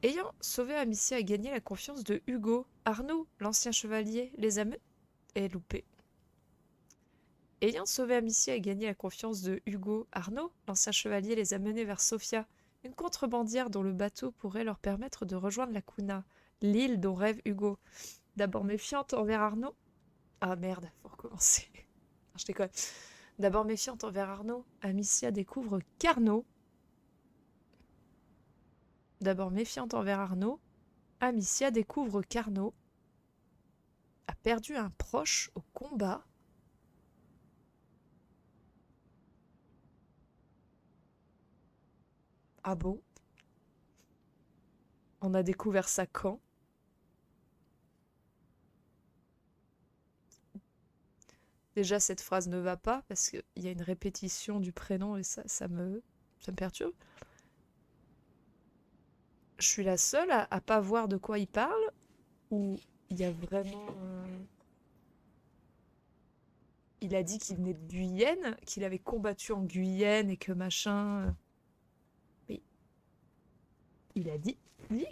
Ayant sauvé Amicia et gagné la confiance de Hugo, Arnaud, l'ancien chevalier, les a loupé. Ayant sauvé Amicia et gagné la confiance de Hugo, Arnaud, l'ancien chevalier, les a menés vers Sofia, une contrebandière dont le bateau pourrait leur permettre de rejoindre la Cuna, l'île dont rêve Hugo. D'abord méfiante envers Arnaud. Ah merde, faut recommencer. Non, je déconne. D'abord méfiante envers Arnaud, Amicia découvre qu'Arnaud. D'abord méfiante envers Arnaud, Amicia découvre qu'Arnaud a perdu un proche au combat. Ah bon? On a découvert ça quand? Déjà, cette phrase ne va pas parce qu'il y a une répétition du prénom et ça me perturbe. Je suis la seule à pas voir de quoi il parle ou il y a vraiment... Il a dit qu'il venait de Guyenne, qu'il avait combattu en Guyenne et que machin... Mais il a dit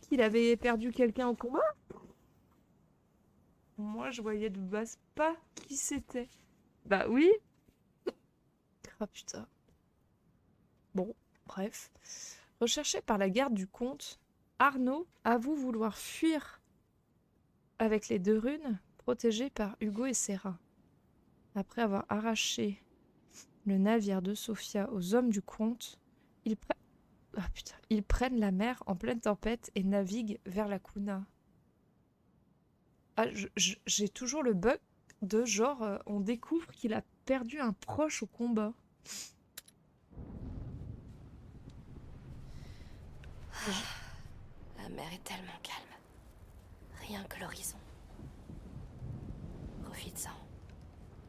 qu'il avait perdu quelqu'un au combat? Moi, je voyais de base pas qui c'était. Bah oui. Ah putain. Bon, bref. Recherché par la garde du comte, Arnaud avoue vouloir fuir avec les 2 runes, protégées par Hugo et Serra. Après avoir arraché le navire de Sofia aux hommes du comte, ils prennent la mer en pleine tempête et naviguent vers la Cuna. Ah, j'ai toujours le bug de genre, on découvre qu'il a perdu un proche au combat. La mer est tellement calme. Rien que l'horizon. Profites-en.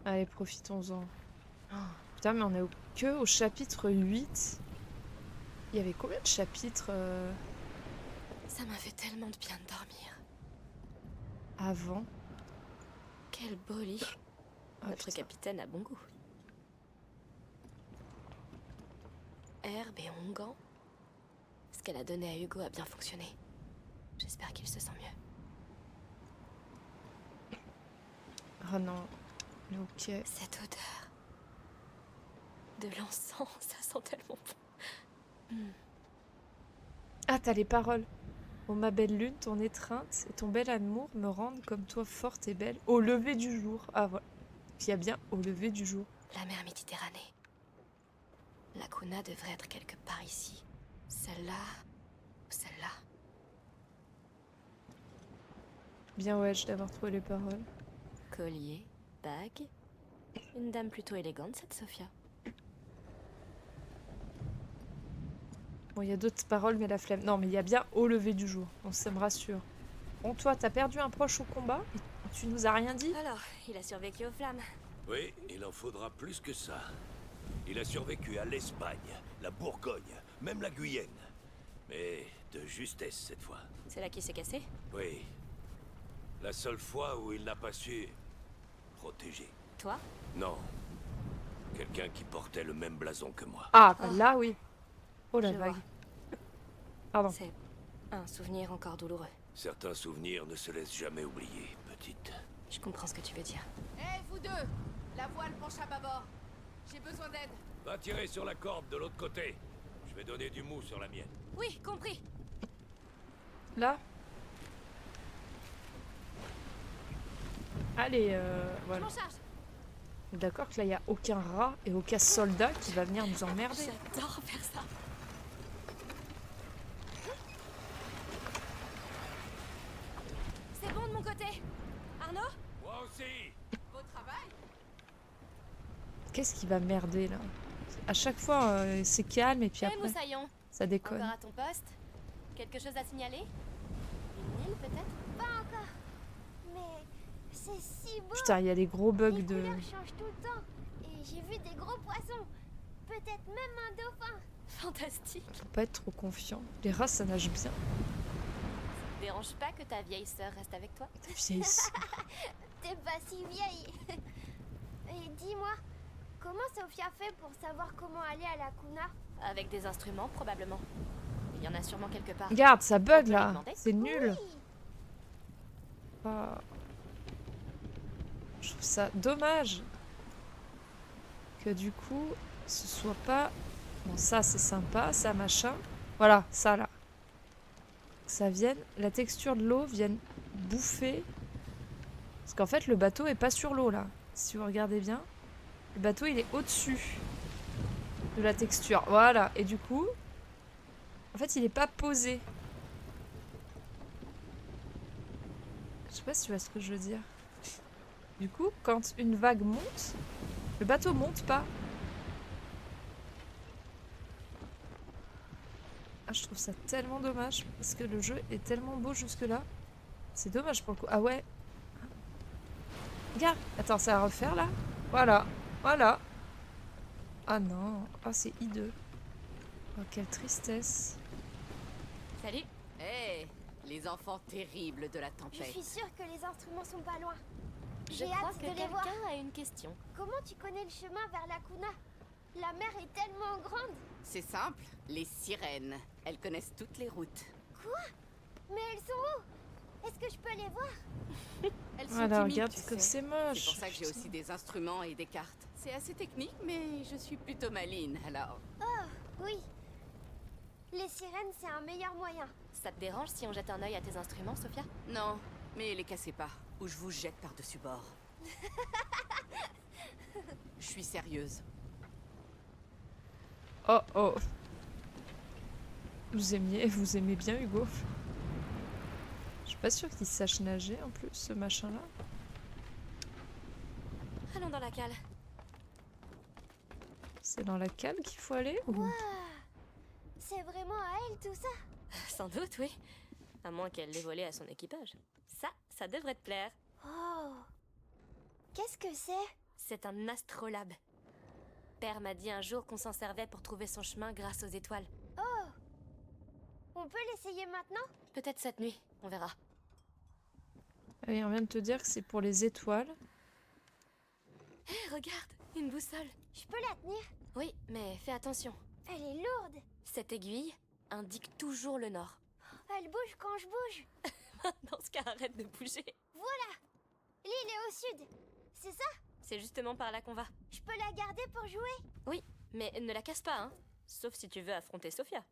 Allez, profitons-en. Oh, putain, mais on est que au chapitre 8. Il y avait combien de chapitres Ça m'a fait tellement de bien de dormir. avant? Quel beau lit. Ah, Notre putain. capitaine a bon goût. Herbe et onguent. Ce qu'elle a donné à Hugo a bien fonctionné. J'espère qu'il se sent mieux. Ah non. Ok. Cette odeur de l'encens, ça sent tellement bon. Ah, t'as les paroles. Ô ma belle lune, ton étreinte et ton bel amour me rendent comme toi forte et belle au lever du jour. Ah voilà. Il y a bien au lever du jour. La mer Méditerranée. La Cuna devrait être quelque part ici. Celle-là ou celle-là. Bien ouais, d'avoir trouvé les paroles. Collier, bague. Une dame plutôt élégante, cette Sophia. Bon, il y a d'autres paroles, mais la flemme. Non, mais il y a bien au lever du jour. Donc ça me rassure. Bon, toi, t'as perdu un proche au combat et tu nous as rien dit? Alors, il a survécu aux flammes. Oui, il en faudra plus que ça. Il a survécu à l'Espagne, la Bourgogne, même la Guyenne. Mais de justesse cette fois. C'est là qu'il s'est cassé? Oui. La seule fois où il n'a pas su protéger. Toi? Non. Quelqu'un qui portait le même blason que moi. Ah, bah Oh. là, oui. Oh la Je vague. vois. Pardon. C'est un souvenir encore douloureux. Certains souvenirs ne se laissent jamais oublier, petite. Je comprends ce que tu veux dire. Hé, vous deux! La voile penche à bâbord. J'ai besoin d'aide. Va tirer sur la corde de l'autre côté. Je vais donner du mou sur la mienne. Oui, compris. Là. Allez, Je voilà. m'en charge. D'accord que là, il n'y a aucun rat et aucun soldat qui va venir nous emmerder. J'adore faire ça. C'est bon de mon côté. Arnaud? Moi aussi. Beau travail. Qu'est-ce qui va merder, là? À chaque fois, c'est calme et puis Hé, après, Moussaillon. ça déconne. Encore à ton poste? Quelque chose à signaler? Une île, peut-être? Pas encore. Mais c'est si beau. Putain, il y a des gros bugs Les de... couleurs changent tout le temps. Et j'ai vu des gros poissons. Peut-être même un dauphin. Fantastique. Faut pas être trop confiant. Les rats, ça nage bien. Dérange pas que ta vieille sœur reste avec toi? Ta vieille sœur. T'es pas si vieille. Et dis-moi, comment Sophia fait pour savoir comment aller à la Cuna? Avec des instruments, probablement. Il y en a sûrement quelque part. Regarde, ça bug On peut lui là. demander. C'est nul. Oui. Ah. Je trouve ça dommage que du coup, ce soit pas... Bon, ça c'est sympa, ça machin. Voilà, ça là. Que ça vienne... La texture de l'eau vienne bouffer. Parce qu'en fait, le bateau est pas sur l'eau là. Si vous regardez bien. Le bateau, il est au-dessus de la texture. Voilà. Et du coup, en fait, il est pas posé. Je sais pas si tu vois ce que je veux dire. Du coup, quand une vague monte, le bateau monte pas. Ah, je trouve ça tellement dommage parce que le jeu est tellement beau jusque-là. C'est dommage pour le coup. Ah ouais. Regarde. Attends, ça va refaire là. Voilà. Voilà. Ah non. Ah, c'est hideux. Oh, quelle tristesse. Salut. Hé, les enfants terribles de la Je tempête. suis sûre que les instruments sont pas loin. Je J'ai crois hâte que de les voir. quelqu'un a une question. Comment tu connais le chemin vers la Kuna? La mer est tellement grande. C'est simple, les sirènes. Elles connaissent toutes les routes. Mais elles sont où? Est-ce que je peux les voir? Elles sont Voilà, timides, regarde tu comme sais. c'est moche. C'est pour ça que j'ai aussi des instruments et des cartes. C'est assez technique, mais je suis plutôt maline, alors... Oui. Les sirènes, c'est un meilleur moyen. Ça te dérange si on jette un œil à tes instruments, Sophia? Non, mais les cassez pas, ou je vous jette par-dessus bord. Je suis sérieuse. Oh oh. Vous aimez bien Hugo. Je suis pas sûre qu'il sache nager en plus, ce machin-là. Allons dans la cale. C'est dans la cale qu'il faut aller ou... Waouh. C'est vraiment à elle tout ça? Sans doute, oui. À moins qu'elle l'ait volé à son équipage. Ça devrait te plaire. Oh. Qu'est-ce que c'est? C'est un astrolabe. Père m'a dit un jour qu'on s'en servait pour trouver son chemin grâce aux étoiles. On peut l'essayer maintenant? Peut-être cette nuit, on verra. Ah oui, on vient de te dire que c'est pour les étoiles. Hé, regarde, une boussole. Je peux la tenir? Oui, mais fais attention. Elle est lourde. Cette aiguille indique toujours le nord. Elle bouge quand je bouge. Dans ce cas, arrête de bouger. L'île est au sud. C'est ça? C'est justement par là qu'on va. Je peux la garder pour jouer? Oui, mais ne la casse pas, hein. Sauf si tu veux affronter Sophia.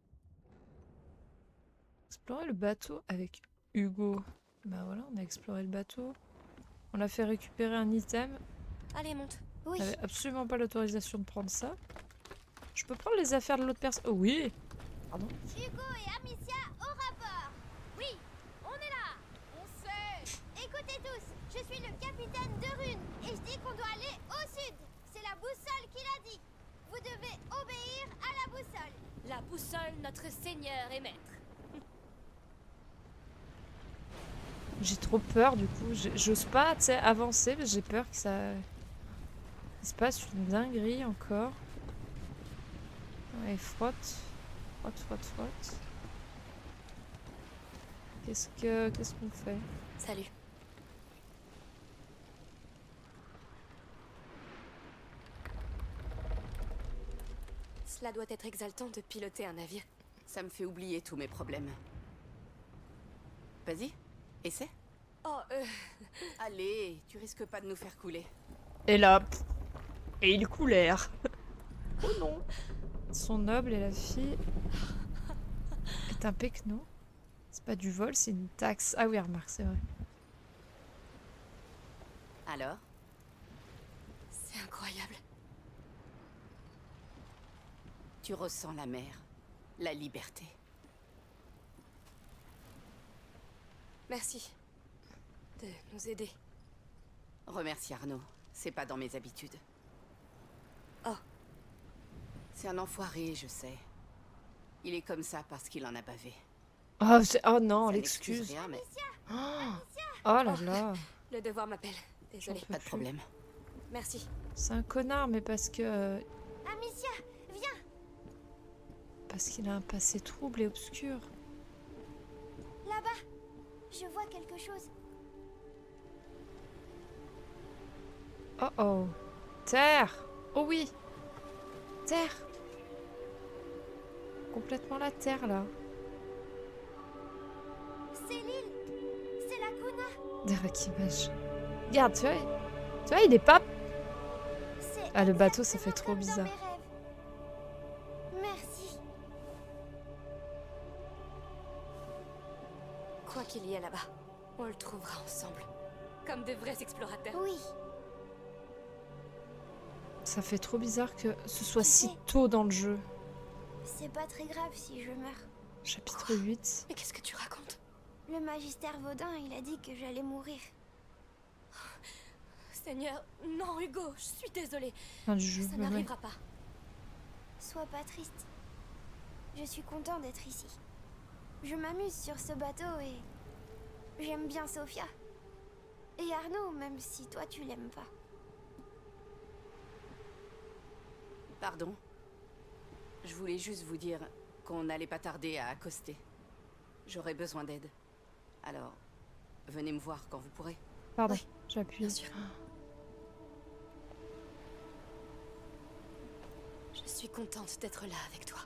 Explorer le bateau avec Hugo. Bah voilà, on a exploré le bateau. On a fait récupérer un item. Allez, monte. Oui. On n'avait absolument pas l'autorisation de prendre ça. Je peux prendre les affaires de l'autre personne? Oh oui. Pardon. Hugo et Amicia au rapport. Oui, on est là. On sait. Écoutez tous, je suis le capitaine de Rune et je dis qu'on doit aller au sud. C'est la boussole qui l'a dit. Vous devez obéir à la boussole. La boussole, notre seigneur et maître. J'ai trop peur du coup. J'ose pas, tu sais, avancer parce que j'ai peur que ça... Il se passe une dinguerie encore. Allez, frotte. Frotte, frotte, frotte. Qu'est-ce qu'on fait? Salut. Cela doit être exaltant de piloter un navire. Ça me fait oublier tous mes problèmes. Vas-y, essaie. Oh, Allez, tu risques pas de nous faire couler. Et là... Et il coulèrent. Oh non. Son noble et la fille... est un pecno. C'est pas du vol, c'est une taxe. Ah oui, remarque, c'est vrai. Alors, c'est incroyable. tu ressens la mer, la liberté. Merci de nous aider. Remercie Arnaud, c'est pas dans mes habitudes. Oh. C'est un enfoiré, je sais. Il est comme ça parce qu'il en a bavé. Oh, oh non, Ça n'excuse l'excuse. rien, mais Oh là là. Le devoir m'appelle. Désolée. J'en peux pas de plus. problème. Merci. C'est un connard, mais parce que... Amicia, viens. Parce qu'il a un passé trouble et obscur. Là-bas, je vois quelque chose. Oh oh. Terre. Oh oui. Terre. Complètement la terre, là. Derek Image. Regarde, tu vois, il est pas... C'est Ah, le bateau, ça fait trop exactement bizarre. dans mes rêves. Merci. Quoi qu'il y ait là-bas, on le trouvera ensemble. Comme de vrais explorateurs. Oui, Ça fait trop bizarre que ce soit Tu si sais- tôt dans le jeu. c'est pas très grave si je meurs. Chapitre 8. Mais qu'est-ce que tu racontes? Le magistère Vaudin, il a dit que j'allais mourir. Seigneur, non Hugo, je suis désolée. Fin du jeu. Ça ouais. n'arrivera pas. Sois pas triste. Je suis content d'être ici. Je m'amuse sur ce bateau et j'aime bien Sophia. Et Arnaud, même si toi tu l'aimes pas. Pardon. Je voulais juste vous dire qu'on n'allait pas tarder à accoster. J'aurais besoin d'aide. Alors, venez me voir quand vous pourrez. Pardon, Oui, j'appuie. bien sûr. Je suis contente d'être là avec toi.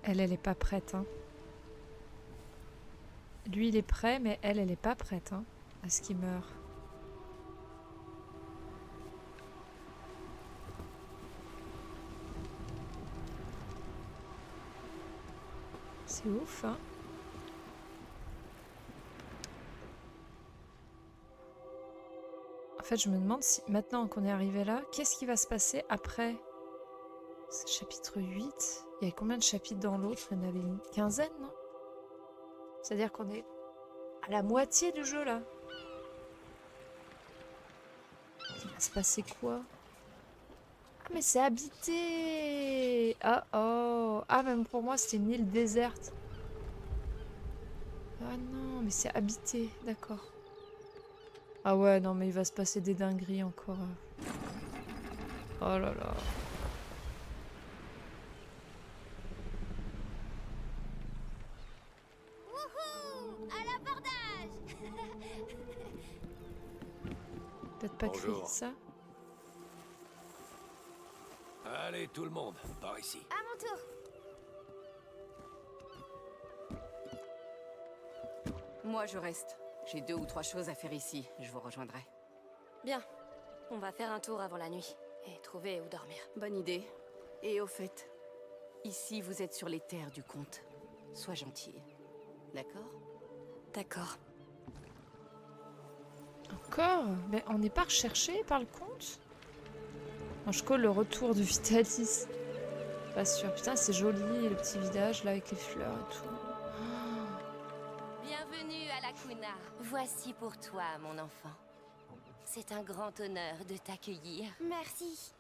Elle est pas prête. Hein. Lui, il est prêt, mais elle est pas prête hein, à ce qu'il meure. C'est ouf, hein. En fait, je me demande si, maintenant qu'on est arrivé là, qu'est-ce qui va se passer après? C'est chapitre 8. Il y a combien de chapitres dans l'autre? Il y en avait une quinzaine, non? C'est-à-dire qu'on est à la moitié du jeu, là. Il va se passer quoi? Ah, mais c'est habité! Ah, oh! Ah, même pour moi, c'était une île déserte. Ah non, mais c'est habité, d'accord. Ah ouais, non, mais il va se passer des dingueries encore. Oh là là. Wouhou! À l'abordage! Peut-être pas crier Bonjour. ça. Allez, tout le monde, par ici. À mon tour. Moi, je reste. J'ai 2 ou 3 choses à faire ici. Je vous rejoindrai. Bien, on va faire un tour avant la nuit et trouver où dormir. Bonne idée. Et au fait, ici, vous êtes sur les terres du comte. Sois gentil. D'accord? D'accord. Encore? Mais on n'est pas recherché par le comte? Non, je colle le retour de Vitalis. Pas sûr. Putain, c'est joli, le petit village là avec les fleurs et tout. Bienvenue à la Kuna. Voici pour toi, mon enfant. C'est un grand honneur de t'accueillir. Merci.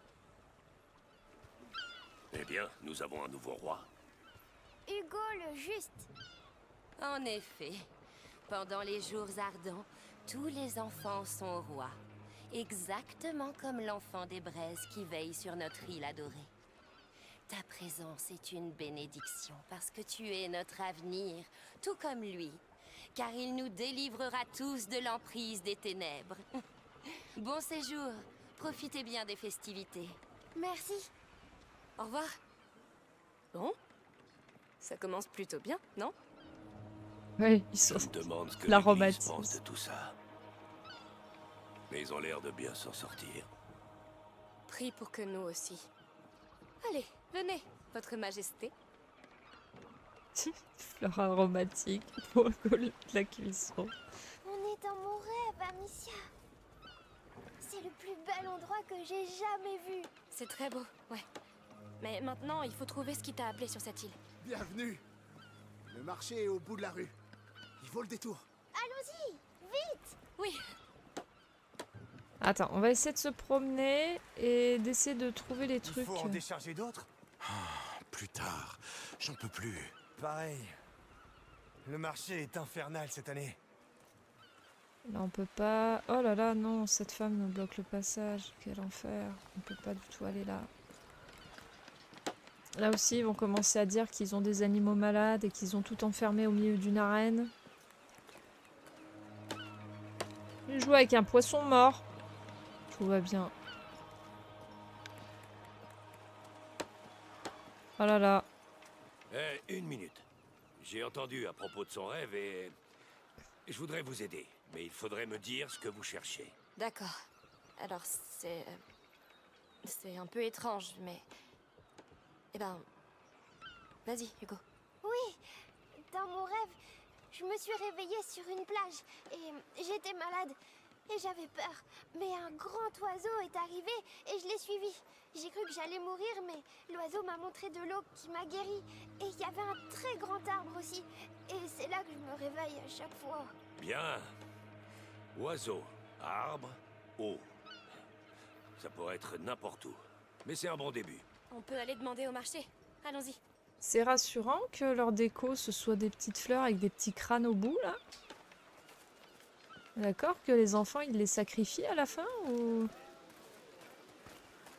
Eh bien, nous avons un nouveau roi. Hugo le Juste. En effet, pendant les jours ardents, tous les enfants sont rois. Exactement comme l'enfant des braises qui veille sur notre île adorée. Ta présence est une bénédiction parce que tu es notre avenir, tout comme lui. Car il nous délivrera tous de l'emprise des ténèbres. Bon séjour, profitez bien des festivités. Merci. Au revoir. Bon, ça commence plutôt bien, non? Oui, ils Je sont... me demande ce que L'aromatisme. l'Église pense de tout ça. Mais ils ont l'air de bien s'en sortir. Prie pour que nous aussi. Allez, venez, votre majesté. Fleurs aromatiques pour de la cuisson. On est dans mon rêve, Amicia. C'est le plus bel endroit que j'ai jamais vu. C'est très beau, ouais. Mais maintenant, il faut trouver ce qui t'a appelé sur cette île. Bienvenue. Le marché est au bout de la rue. Il vaut le détour. Allons-y, vite. Oui, Attends, on va essayer de se promener et d'essayer de trouver les Il trucs. faut en décharger d'autres. Plus tard, j'en peux plus. Pareil. Le marché est infernal cette année. Là, on peut pas... Oh là là, non, cette femme nous bloque le passage. Quel enfer. On peut pas du tout aller là. Là aussi, ils vont commencer à dire qu'ils ont des animaux malades et qu'ils ont tout enfermé au milieu d'une arène. Ils jouent avec un poisson mort. Tout va bien. Oh là là. Eh, une minute. J'ai entendu à propos de son rêve et Je voudrais vous aider, mais il faudrait me dire ce que vous cherchez. D'accord. Alors, c'est... c'est un peu étrange, mais... Eh ben... Vas-y, Hugo. Oui, dans mon rêve, je me suis réveillée sur une plage et j'étais malade et j'avais peur. Mais un grand oiseau est arrivé et je l'ai suivi. J'ai cru que j'allais mourir, mais l'oiseau m'a montré de l'eau qui m'a guéri. Et il y avait un très grand arbre aussi. Et c'est là que je me réveille à chaque fois. Bien. Oiseau, arbre, eau. Ça pourrait être n'importe où. Mais c'est un bon début. On peut aller demander au marché. Allons-y. C'est rassurant que leur déco, ce soit des petites fleurs avec des petits crânes au bout, là. D'accord que les enfants, ils les sacrifient à la fin, ou...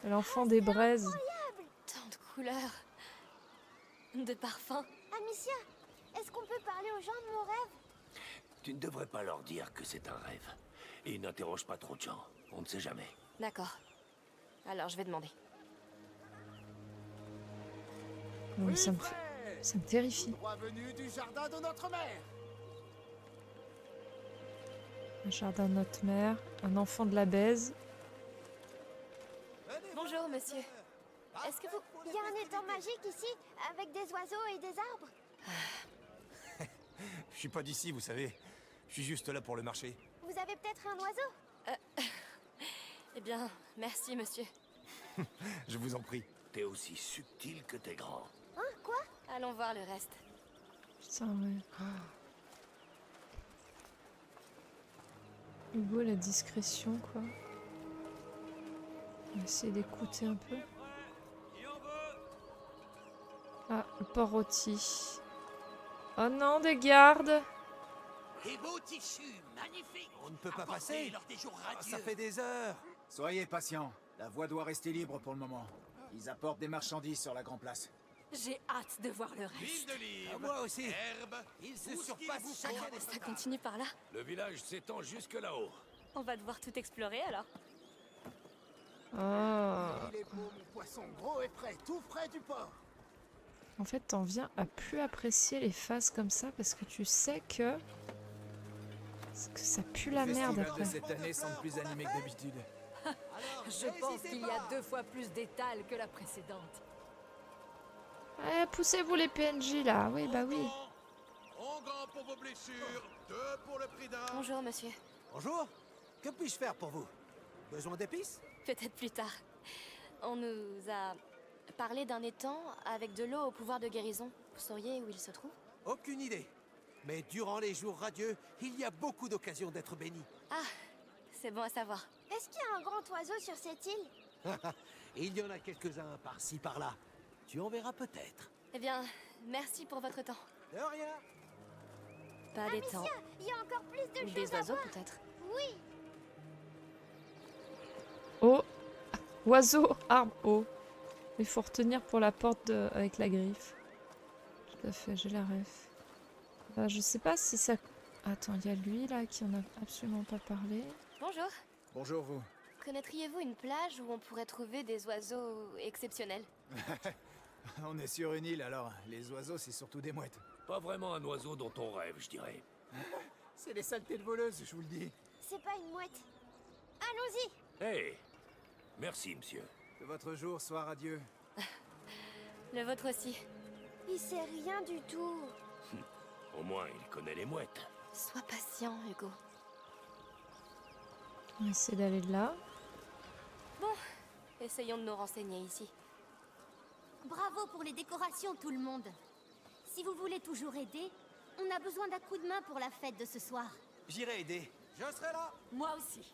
L'enfant des braises. Tant de couleurs. De parfums. Amicia, est-ce qu'on peut parler aux gens de mon rêve? Tu ne devrais pas leur dire que c'est un rêve. Et n'interroge pas trop de gens. On ne sait jamais. D'accord. Alors, je vais demander. Oui, ça me terrifie. Droit venu du jardin de notre mère. Un jardin de notre mère, un enfant de la baise. Bonjour, monsieur. Est-ce que vous... Il y a un étang magique ici, avec des oiseaux et des arbres. Je suis pas d'ici, vous savez. Je suis juste là pour le marché. Vous avez peut-être un oiseau? Eh bien, merci, monsieur. Je vous en prie. T'es aussi subtil que t'es grand. Hein, quoi? Allons voir le reste. Putain, ouais. Hugo, la discrétion, quoi. On va essayer d'écouter un peu. Ah, le porc rôti. Oh non, des gardes! Des beaux tissus, magnifiques. On ne peut pas passer. Lors des jours Ça fait des heures. Soyez patient. La voie doit rester libre pour le moment. Ils apportent des marchandises sur la Grand Place. J'ai hâte de voir le reste. de livres, Moi aussi. herbes, Il se surpasse chacun des... Ça continue par là. Le village s'étend jusque là-haut. On va devoir tout explorer alors. Oh. Il est beau, mon poisson gros et frais, tout frais du port. En fait, t'en viens à plus apprécier les phases comme ça parce que tu sais que ça pue la merde après. Cette année semble plus animé que d'habitude. Je pense qu'il y a 2 fois plus d'étals que la précédente. Eh, poussez-vous les PNJ là, oui, bah oui. En grand pour vos blessures, 2 pour le prix d'un. Bonjour, monsieur. Bonjour. Que puis-je faire pour vous? Besoin d'épices? Peut-être plus tard. On nous a parlé d'un étang avec de l'eau au pouvoir de guérison. Vous sauriez où il se trouve? Aucune idée. Mais durant les jours radieux, il y a beaucoup d'occasions d'être béni. Ah, c'est bon à savoir. Est-ce qu'il y a un grand oiseau sur cette île? Il y en a quelques-uns par-ci par-là. Tu en verras peut-être. Eh bien, merci pour votre temps. De rien. Pas d'étang. Il y a encore plus de Des choses à oiseaux, voir. peut-être. Oui, Oh, oiseau, arbre, oh. Il faut retenir pour la porte avec la griffe. Tout à fait, j'ai la ref. Je sais pas si ça... Attends, il y a lui là qui en a absolument pas parlé. Bonjour. Bonjour vous. Connaîtriez-vous une plage où on pourrait trouver des oiseaux exceptionnels? On est sur une île alors, les oiseaux c'est surtout des mouettes. Pas vraiment un oiseau dont on rêve, je dirais. C'est les saletés de voleuses, je vous le dis. c'est pas une mouette. Allons-y. Hé, merci, monsieur. Que votre jour soit radieux. Le vôtre aussi. Il sait rien du tout. Au moins, il connaît les mouettes. Sois patient, Hugo. On va essayer d'aller là. Essayons de nous renseigner ici. Bravo pour les décorations, tout le monde. Si vous voulez toujours aider, on a besoin d'un coup de main pour la fête de ce soir. J'irai aider. Je serai là. Moi aussi.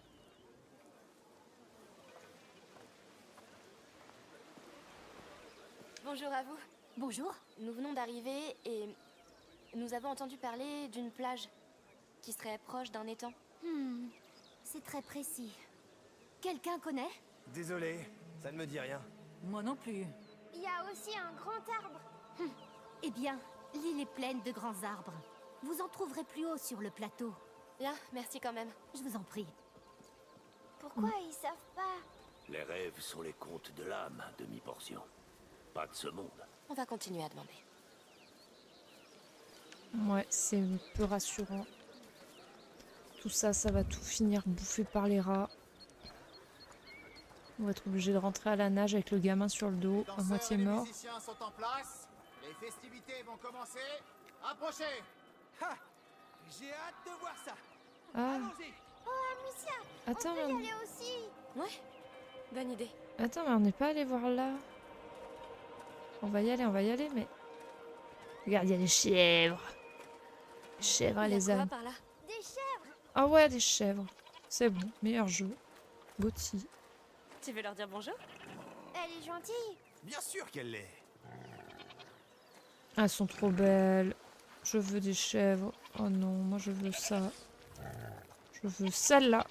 Bonjour à vous. Bonjour. Nous venons d'arriver et nous avons entendu parler d'une plage qui serait proche d'un étang. C'est très précis. Quelqu'un connaît? Désolé, ça ne me dit rien. Moi non plus. Il y a aussi un grand arbre. Eh bien, l'île est pleine de grands arbres. Vous en trouverez plus haut sur le plateau. Bien, merci quand même. Je vous en prie. Pourquoi ils savent pas? Les rêves sont les contes de l'âme, à demi-portion. Pas de ce monde. On va continuer à demander. Ouais, c'est peu rassurant. tout ça, ça va tout finir bouffé par les rats. On va être obligé de rentrer à la nage avec le gamin sur le dos, à moitié mort. Les musiciens sont en place. Les festivités vont commencer. Approchez. Ha! J'ai hâte de voir ça. Ah, Allons-y. Amicia, attends, on peut y mais... aller aussi. Ouais, bonne idée. Attends, mais on n'est pas allé voir là. On va y aller, mais... Regarde, il y a des chèvres. Les chèvres, Il y a les quoi ânes. par là? Des chèvres. Ah ouais, des chèvres. C'est bon, meilleur jeu. Gauthier. Tu veux leur dire bonjour? Elle est gentille. Bien sûr qu'elle l'est. Elles sont trop belles. Je veux des chèvres. Oh non, moi je veux ça. Je veux celle-là.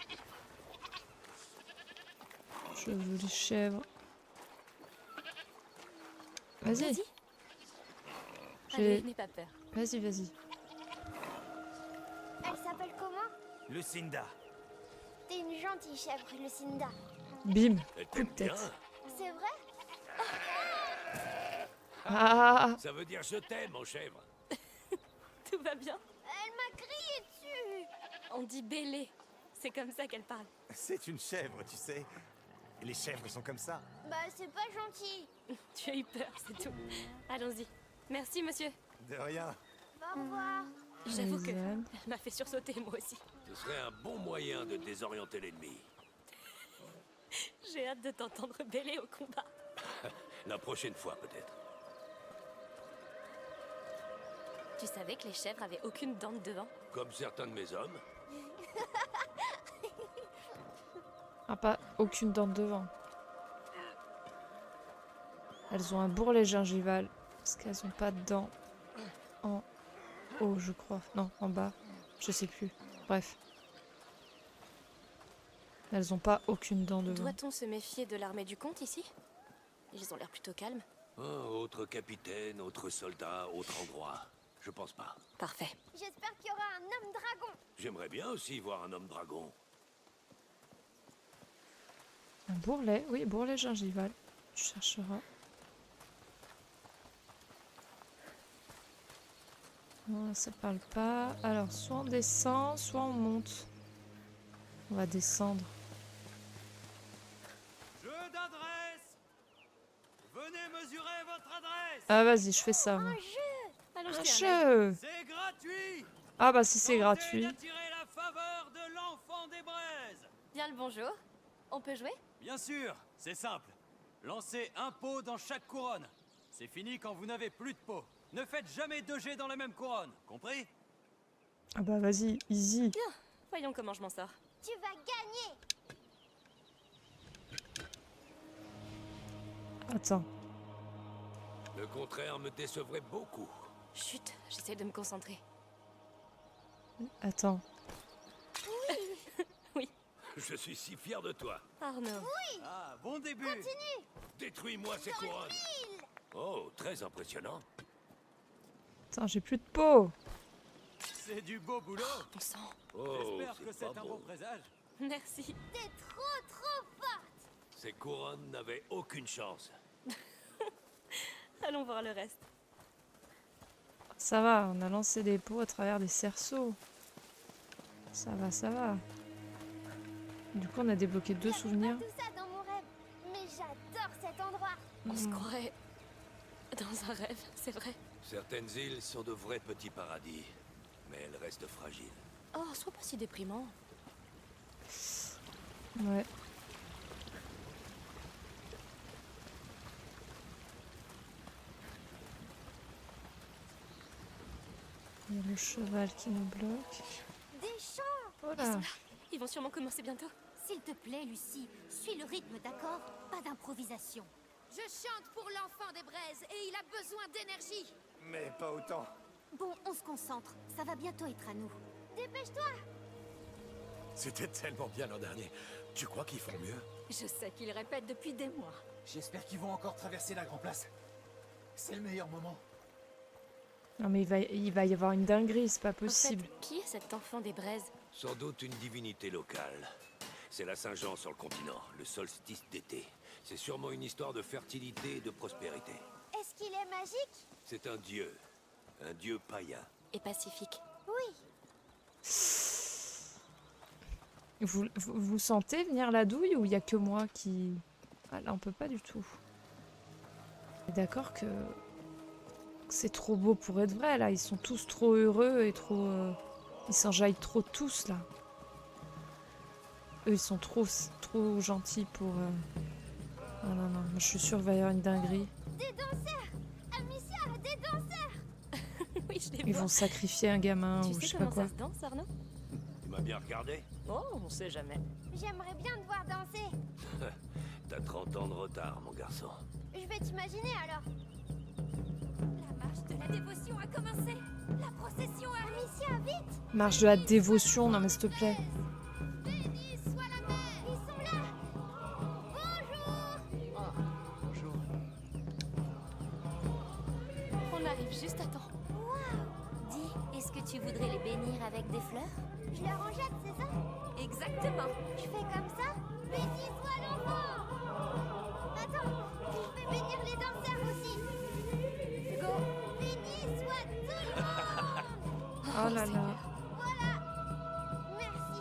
Je veux les chèvres. Vas-y. Allez, n'aie pas peur. Vas-y, vas-y. Elle s'appelle comment? Lucinda. T'es une gentille chèvre, Lucinda. Bim. Elle Coup de t'aime bien. tête. C'est vrai? Ah, Ça veut dire je t'aime, mon chèvre. Tout va bien? Elle m'a crié dessus. On dit Bélé. C'est comme ça qu'elle parle. C'est une chèvre, tu sais. Et les chèvres sont comme ça. Bah, c'est pas gentil. Tu as eu peur, c'est tout. Allons-y. Merci, monsieur. De rien. Au revoir. J'avoue que les ânes. elle m'a fait sursauter, moi aussi. Ce serait un bon moyen de désorienter l'ennemi. J'ai hâte de t'entendre bêler au combat. La prochaine fois, peut-être. Tu savais que les chèvres avaient aucune dent de devant? Comme certains de mes hommes. Ah, pas aucune dent de devant. Elles ont un bourrelet gingival. Parce qu'elles ont pas de dents en haut, je crois. Non, en bas. Je sais plus. Bref. Elles ont pas aucune dent devant. Doit-on se méfier de l'armée du comte ici? Ils ont l'air plutôt calmes. Oh, autre capitaine, autre soldat, autre endroit. Je pense pas. Parfait. J'espère qu'il y aura un homme dragon. J'aimerais bien aussi voir un homme dragon. Un bourrelet, oui, bourrelet gingival. Tu chercheras. Non, là, ça parle pas. Alors, soit on descend, soit on monte. On va descendre. Jeu d'adresse. Venez mesurer votre adresse. Ah, vas-y, je fais ça, moi. Allons Un jeter un œil. jeu. C'est gratuit. Ah, bah, si c'est Tentez gratuit. d'attirer la faveur de l'enfant des braises. Bien le bonjour. On peut jouer? Bien sûr, c'est simple. Lancez un pot dans chaque couronne. C'est fini quand vous n'avez plus de pot. Ne faites jamais 2 jets dans la même couronne, compris? Ah, bah, vas-y, easy. Voyons comment je m'en sors. Tu vas gagner. Attends. Le contraire me décevrait beaucoup. Chut, j'essaie de me concentrer. Attends. Je suis si fier de toi. Arnaud. Ah, bon début. Détruis-moi ces couronnes. Oh, très impressionnant. Attends, j'ai plus de peau. C'est du beau boulot. Bon sang. Oh, J'espère que c'est c'est pas un bon beau. présage. Merci. T'es trop forte. Ces couronnes n'avaient aucune chance. Allons voir le reste. Ça va, on a lancé des pots à travers des cerceaux. Ça va, ça va. Du coup, on a débloqué 2 souvenirs. Tout ça dans mon rêve. Mais j'adore cet endroit. On se croirait dans un rêve, c'est vrai. Certaines îles sont de vrais petits paradis, mais elles restent fragiles. Oh, sois pas si déprimant. Ouais. Il y a le cheval qui nous bloque. Des chants. Oh Ils sont là. là. Ils vont sûrement commencer bientôt. S'il te plaît, Lucie, suis le rythme, d'accord? Pas d'improvisation. Je chante pour l'enfant des braises et il a besoin d'énergie. Mais pas autant. Bon, on se concentre. Ça va bientôt être à nous. Dépêche-toi. C'était tellement bien l'an dernier. Tu crois qu'ils font mieux? Je sais qu'il répète depuis des mois. J'espère qu'ils vont encore traverser la Grand Place. C'est le meilleur moment. Non mais il va y avoir une dinguerie, c'est pas En possible. fait, qui est cet enfant des braises? Sans doute une divinité locale. C'est la Saint-Jean sur le continent, le solstice d'été. C'est sûrement une histoire de fertilité et de prospérité. Est-ce qu'il est magique? C'est un dieu païen. Et pacifique. Oui. Vous sentez venir la douille ou il y a que moi qui... Ah là on peut pas du tout. D'accord que c'est trop beau pour être vrai là, ils sont tous trop heureux et trop... Ils s'enjaillent trop tous là. Eux ils sont trop trop gentils pour... Ah non non, moi, je suis sûre qu'il va y avoir une dinguerie. Des danseurs! Amicia, des danseurs! Oui, je les Ils vois. vont sacrifier un gamin Tu ou je sais sais pas comment quoi. ça se danse, Arnaud? Tu m'as bien regardé? Oh, on sait jamais. J'aimerais bien te voir danser. T'as 30 ans de retard, mon garçon. Je vais t'imaginer alors. La marche de la dévotion a commencé. La procession arrive. Amicia, vite! Marche de la dévotion, non mais s'il te plaît. Bénie soit la mer. Ils sont là! Bonjour! Bonjour. On arrive juste à temps. Dis, est-ce que tu voudrais les bénir avec des fleurs? Je leur en jette, c'est ça? Exactement. Je fais comme ça? Béni soit l'enfant! Attends, je vais bénir les danseurs aussi! Hugo! Béni soit tout le monde! Oh là là. Voilà! Merci!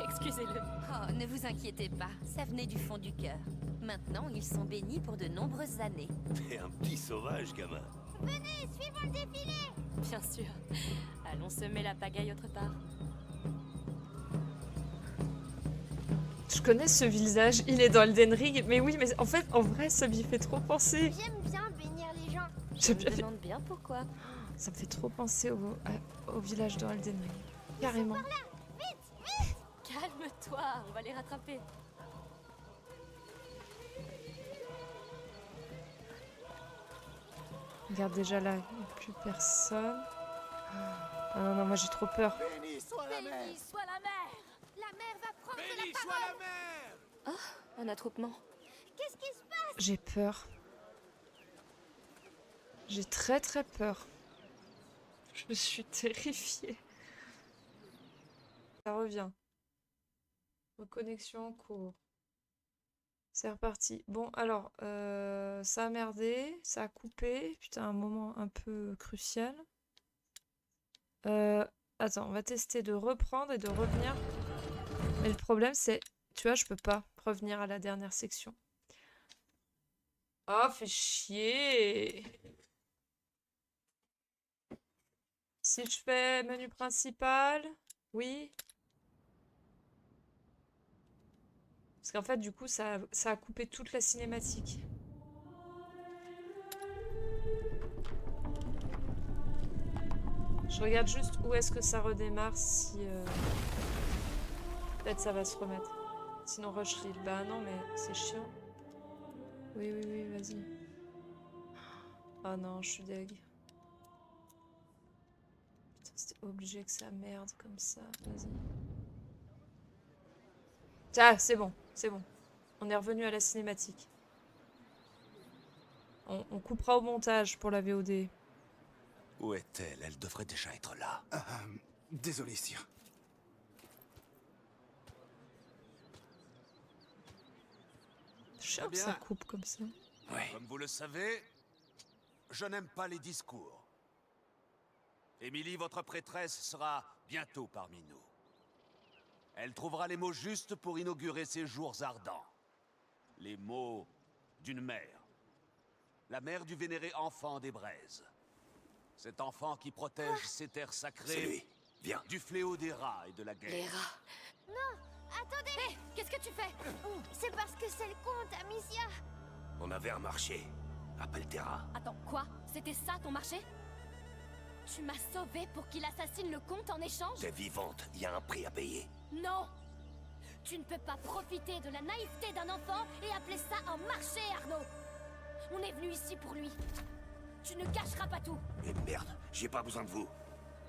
Excusez-le. Oh, ne vous inquiétez pas, ça venait du fond du cœur. Maintenant, ils sont bénis pour de nombreuses années. T'es un petit sauvage, gamin. Venez, suivons le défilé! Bien sûr. Allons semer la pagaille autre part. Je connais ce visage, il est dans Elden Ring. Mais oui, mais en fait, en vrai, ça m'y fait trop penser. J'aime bien bénir les gens. Je J'aime me bien- demande bien pourquoi. Ça me fait trop penser au village dans Elden Ring. Carrément. Calme-toi, on va les rattraper. Regarde déjà là, il n'y a plus personne. Ah non, non, moi j'ai trop peur. Bénie soit la mer. La mer va prendre Béni la soit parole. la mer! Un attroupement. Qu'est-ce qui se passe? J'ai peur. J'ai très très peur. Je suis terrifiée. Ça revient. Reconnexion en cours. C'est reparti. Bon, alors, ça a merdé, ça a coupé. Putain, un moment un peu crucial. Attends, on va tester de reprendre et de revenir. Mais le problème, c'est, tu vois, je peux pas revenir à la dernière section. Oh, fait chier! Si je fais menu principal, oui. Parce qu'en fait, du coup, ça a coupé toute la cinématique. Je regarde juste où est-ce que ça redémarre si... Peut-être ça va se remettre. Sinon, rush reel. Bah non, mais c'est chiant. Oui, oui, oui, vas-y. Ah non, je suis deg. Putain, c'était obligé que ça merde comme ça. Vas-y. Ah, c'est bon, c'est bon. On est revenu à la cinématique. On coupera au montage pour la VOD. Où est-elle? Elle devrait déjà être là. Désolé, sire. Chiant que ça coupe comme ça. Comme vous le savez, je n'aime pas les discours. Émilie, votre prêtresse, sera bientôt parmi nous. Elle trouvera les mots justes pour inaugurer ces jours ardents. Les mots d'une mère. La mère du vénéré enfant des braises. Cet enfant qui protège ces terres sacrées. C'est lui. Viens. Du fléau des rats et de la guerre. Les rats. Non, attendez! Hé, qu'est-ce que tu fais? C'est parce que c'est le comte, Amicia! On avait un marché. À Pelterra. Attends, quoi? C'était ça ton marché? Tu m'as sauvé pour qu'il assassine le comte en échange? T'es vivante, il y a un prix à payer. Non! Tu ne peux pas profiter de la naïveté d'un enfant et appeler ça un marché, Arnaud! On est venu ici pour lui. Tu ne cacheras pas tout. Mais merde, j'ai pas besoin de vous.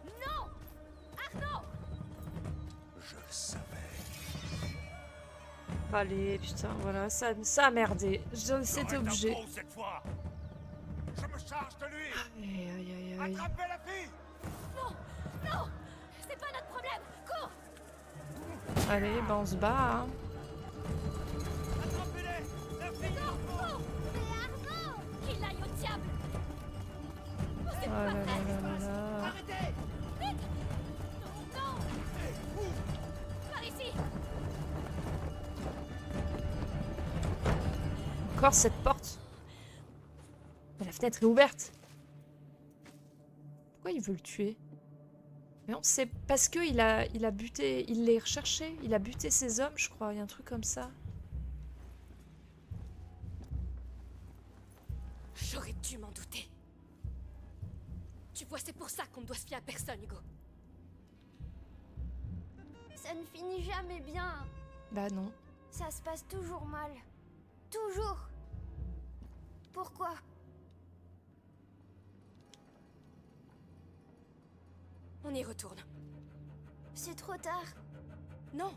Non! Arnaud! Je le savais. Allez, putain, voilà, ça a merdé. C'était obligé. Cette fois. Je me charge de lui. Aïe, aïe, aïe, aïe. Attrapez la fille. Non! Non! C'est pas notre problème! Cours! Allez, bah on se bat, hein. Non! Cours! Mais Arnaud! Qu'il aille au diable! Oh, c'est Oh pas là vrai! là là là là. Arrêtez! Vite! Non! Par ici! encore cette porte. Mais la fenêtre est ouverte. Pourquoi il veut le tuer? Mais non, c'est parce que il a buté, il les recherché, il a buté ses hommes, je crois. Il y a un truc comme ça. J'aurais dû m'en douter. Tu vois, c'est pour ça qu'on ne doit se fier à personne, Hugo. Ça ne finit jamais bien. Bah non. Ça se passe toujours mal. Toujours. Pourquoi? On y retourne. C'est trop tard. Non.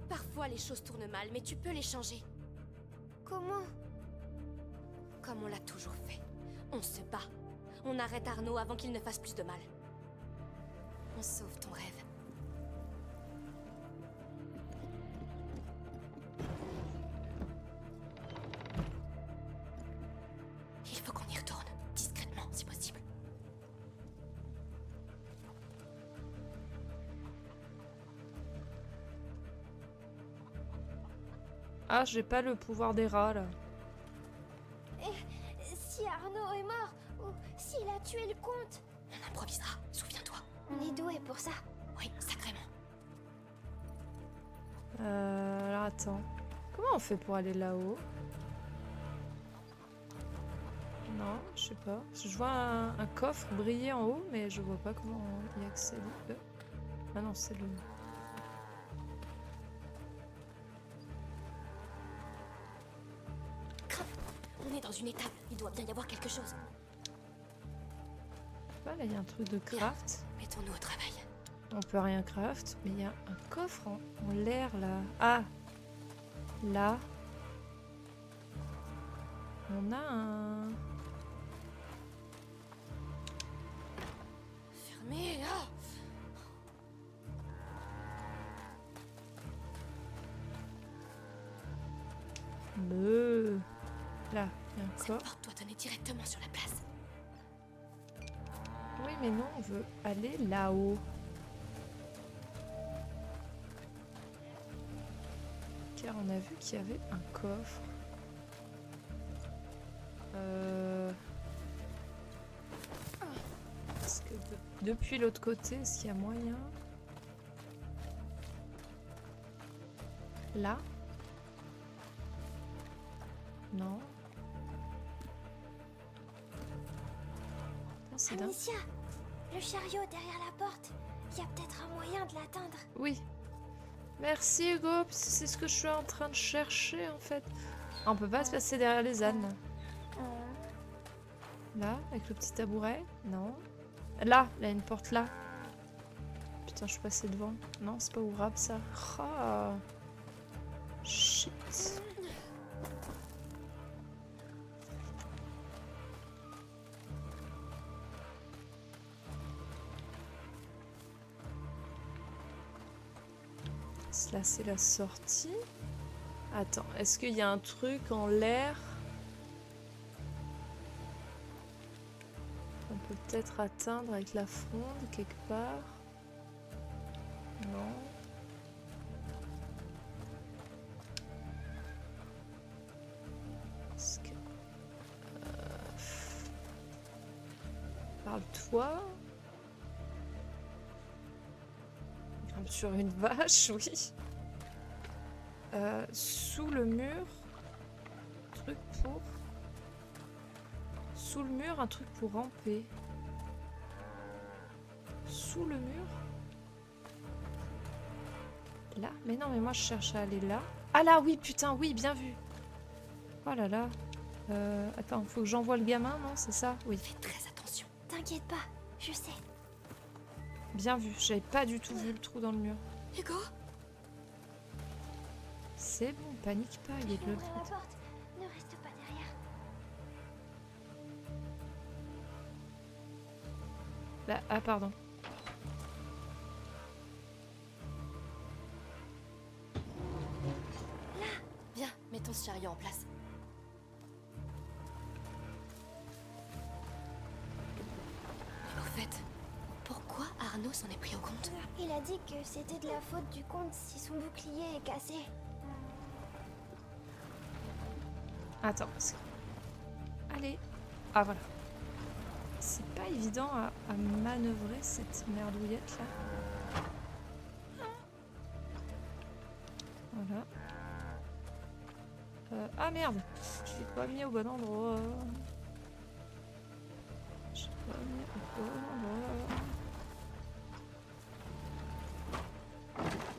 Parfois les choses tournent mal, mais tu peux les changer. Comment? Comme on l'a toujours fait. On se bat. On arrête Arnaud avant qu'il ne fasse plus de mal. On sauve ton rêve. Il faut qu'on y retourne, discrètement si possible. Ah, j'ai pas le pouvoir des rats là. Et si Arnaud est mort, ou s'il a tué le comte? On improvisera, souviens-toi. On est doué pour ça. Oui, sacrément. Alors attends. Comment on fait pour aller là-haut? Non, je sais pas. Je vois un coffre briller en haut, mais je vois pas comment y accéder. Ah non, c'est le... On est dans une étape, il doit bien y avoir quelque chose. Là, il y a un truc de craft. Mettons-nous au travail. On peut rien craft, mais il y a un coffre en l'air là. Ah! Là. On a un... Fermé, ah! Là, il y a un Cette coffre. porte doit donner directement sur la place. Oui, mais non, on veut aller là-haut. Car on a vu qu'il y avait un coffre. Est-ce que depuis l'autre côté, est-ce qu'il y a moyen? Là? Non. Ah, c'est dingue. Amicia, le chariot derrière la porte. Il y a peut-être un moyen de l'atteindre. Oui. Merci Hugo, parce que c'est ce que je suis en train de chercher en fait. Ah, on peut pas se passer derrière les ânes. Là, avec le petit tabouret? Non. Là, il y a une porte là. Putain, je suis passée devant. Non, c'est pas ouvrable ça. Ah. Shit. Là, c'est la sortie. Attends, est-ce qu'il y a un truc en l'air qu'on peut peut-être atteindre avec la fronde quelque part? Non. Est-ce que... Parle-toi. Grimpe sur une vache, oui. Sous le mur, truc pour... Sous le mur, un truc pour ramper. Sous le mur? Là? Mais non, mais moi je cherche à aller là. Ah là, oui, putain, oui, bien vu. Oh là là. Attends, faut que j'envoie le gamin, non? C'est ça? Oui. Fais très attention. T'inquiète pas, je sais. Bien vu, j'avais pas du tout vu le trou dans le mur. Hugo? C'est bon, panique pas, il est de l'autre Ouvrir la côté. porte. Ne reste pas derrière. Bah, ah, pardon. Viens, mettons ce chariot en place. Mais au fait, pourquoi Arnaud s'en est pris au compte? Il a dit que c'était de la faute du comte si son bouclier est cassé. Attends, parce que... Allez. Ah, voilà. C'est pas évident à manœuvrer cette merdouillette là. Voilà. Ah merde, je l'ai pas mis au bon endroit. Je l'ai pas mis au bon endroit.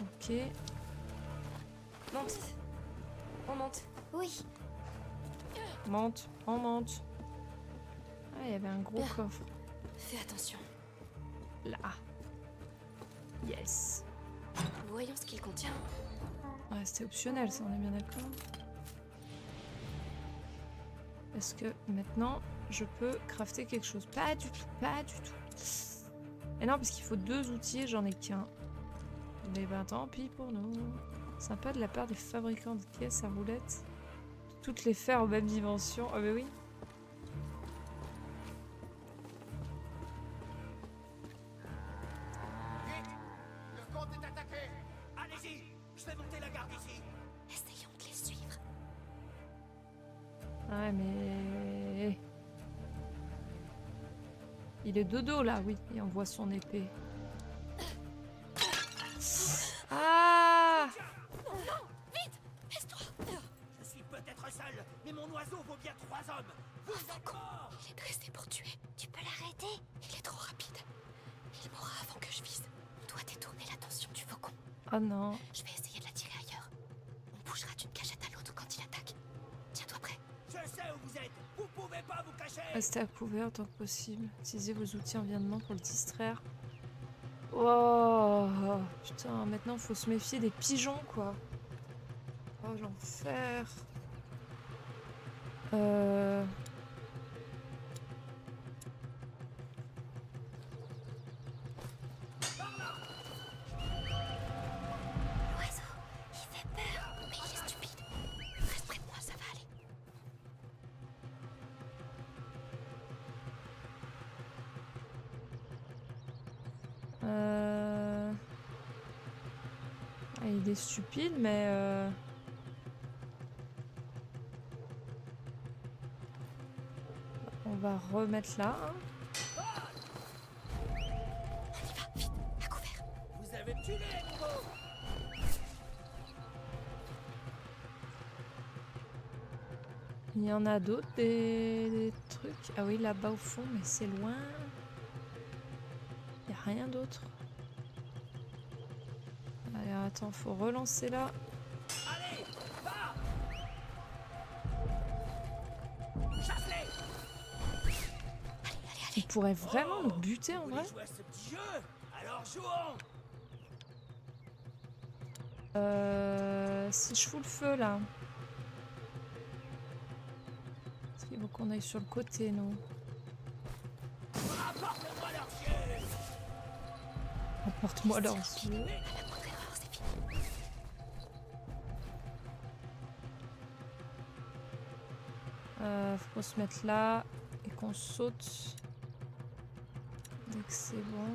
Ok. Monte. On monte. Oui. Monte, on monte. Ah, il y avait un gros coffre. Fais attention. Là. Yes. Voyons ce qu'il contient. Ouais, c'était optionnel, ça, on est bien d'accord. Est-ce que maintenant, je peux crafter quelque chose? Pas du tout, pas du tout. Et non, parce qu'il faut 2 outils et j'en ai qu'un. Mais ben tant pis pour nous. Sympa de la part des fabricants de caisses à roulettes. Toutes les faire en même dimension. Ah bah oui. Le comte est attaqué. Allez-y, je vais monter la garde ici. Essayons de les suivre. Ouais, mais... Il est de dos, là, oui. Et on voit son épée. Ah! Je suis peut-être seul, mais mon oiseau vaut bien 3 hommes. Vous êtes morts. Il est dressé pour tuer. Tu peux l'arrêter? Il est trop rapide. Il mourra avant que je vise. On doit détourner l'attention du faucon. Oh non. Je vais essayer de l'attirer ailleurs. On bougera d'une cachette à l'autre quand il attaque. Tiens-toi prêt. Je sais où vous êtes. Vous pouvez pas vous cacher. Restez à couvert tant que possible. Utilisez vos outils environnement pour le distraire. Oh putain, maintenant faut se méfier des pigeons quoi. Oh l'enfer. L'oiseau, il fait peur, mais il est stupide. Reste près de moi, ça va aller. Ah, il est stupide, mais on va remettre là. On y va, vite, à couvert. Vous avez tué les niveaux. Il y en a d'autres, des trucs. Ah oui, là-bas au fond, mais c'est loin. Il n'y a rien d'autre. Allez, attends, faut relancer là. Allez, va. Chasse-les. Il pourrait vraiment me buter en Vous vrai. voulez jouer à ce petit jeu? Alors jouons. Si je fous le feu là. Parce qu'il faut qu'on aille sur le côté, nous. Apporte-moi leurs yeux. Apporte-moi leurs yeux. À la moindre erreur, c'est fini. Faut qu'on se mette là et qu'on saute. Dès que c'est bon.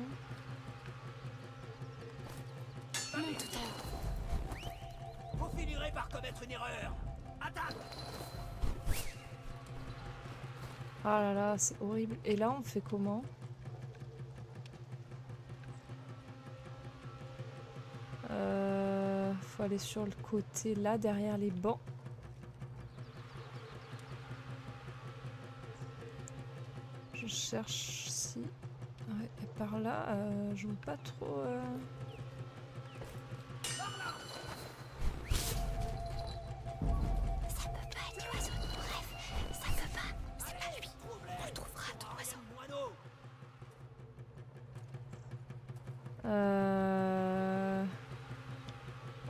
Vous finirez par commettre une erreur. Attaque. Ah là là, c'est horrible. Et là, on fait comment? Faut aller sur le côté là, derrière les bancs. Je cherche si... Ouais, et par là, je vois pas trop... Ça peut pas être l'oiseau de mon rêve. Ça peut pas. C'est pas lui. On le trouvera, ton oiseau.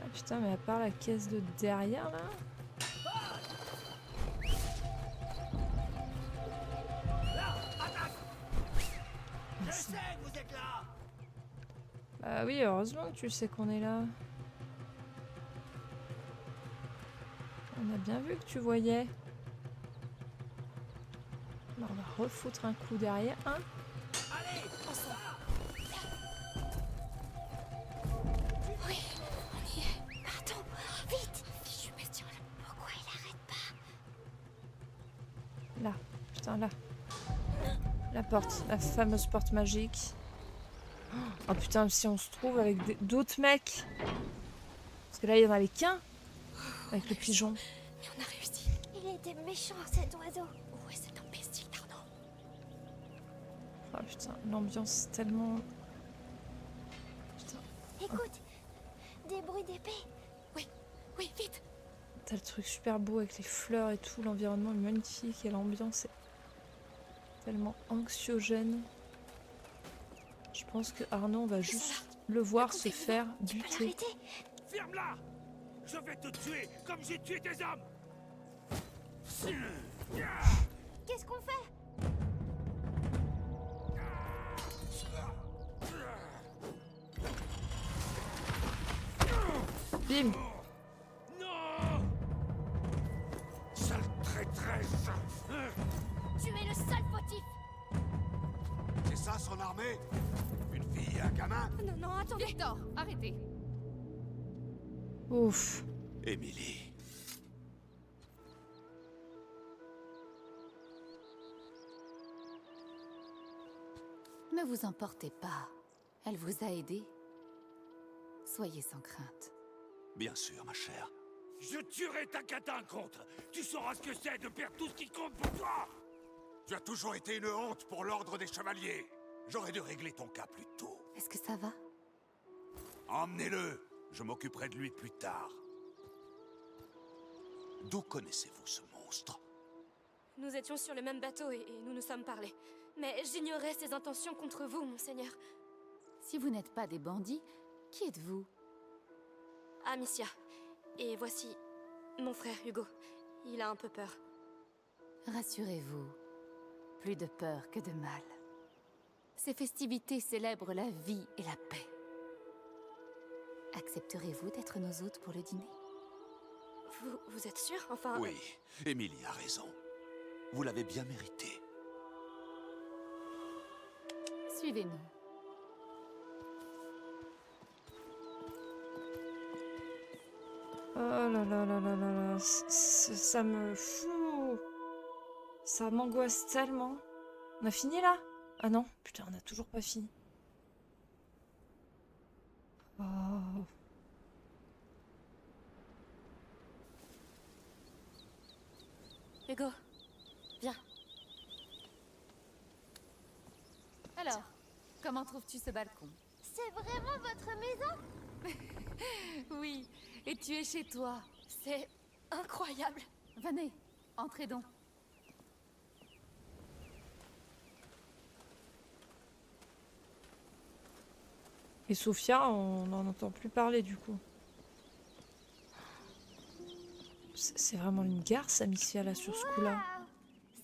Ah putain, mais à part la caisse de derrière là... Je sais que vous êtes là. Bah oui, heureusement que tu sais qu'on est là. On a bien vu que tu voyais. Bah, on va refoutre un coup derrière, hein. Allez, Oui, on y est. Pardon. Vite. Fichu bestiole. Pourquoi il arrête pas? Voilà. La porte, la fameuse porte magique. Oh putain, si on se trouve avec d'autres mecs. Parce que là, il y en avait qu'un. Avec le pigeon. Mais on a réussi. Il était méchant, cet oiseau. Où est cet imbécile d'Arnaud? Oh putain, l'ambiance est tellement... Putain. Écoute, des bruits d'épée. Oui, vite. T'as le truc super beau avec les fleurs et tout. L'environnement est magnifique et l'ambiance est tellement anxiogène. Je pense que Arnaud, on va juste le voir se faire Tu peux buter. l'arrêter? Ferme-la! Je vais te tuer comme j'ai tué tes hommes! Qu'est-ce qu'on fait? Bim! Non! Sale traîtresse! Tu es le seul fautif. C'est ça son armée? Une fille et un gamin? Non, attendez. Victor, arrêtez. Ouf. Émilie. Ne vous emportez pas. Elle vous a aidé. Soyez sans crainte. Bien sûr, ma chère. Je tuerai ta catin contre! Tu sauras ce que c'est de perdre tout ce qui compte pour toi! Tu as toujours été une honte pour l'ordre des chevaliers. J'aurais dû régler ton cas plus tôt. Est-ce que ça va? Emmenez-le. Je m'occuperai de lui plus tard. D'où connaissez-vous ce monstre? Nous étions sur le même bateau et nous nous sommes parlé. Mais j'ignorais ses intentions contre vous, monseigneur. Si vous n'êtes pas des bandits, qui êtes-vous? Amicia. Et voici mon frère Hugo. Il a un peu peur. Rassurez-vous, plus de peur que de mal. Ces festivités célèbrent la vie et la paix. Accepterez-vous d'être nos hôtes pour le dîner? Vous êtes sûr? Enfin... Oui, Émilie a raison. Vous l'avez bien mérité. Suivez-nous. Oh là là là là là là. Ça me fout. Ça m'angoisse tellement. On a fini là? Ah non, putain, on a toujours pas fini. Oh. Hugo, viens. Alors, comment trouves-tu ce balcon? C'est vraiment votre maison? Oui, et tu es chez toi. C'est incroyable. Venez, entrez donc. Et Sophia, on n'en entend plus parler du coup. C'est vraiment une garce, Amicia, là, sur ce coup-là. Waouh,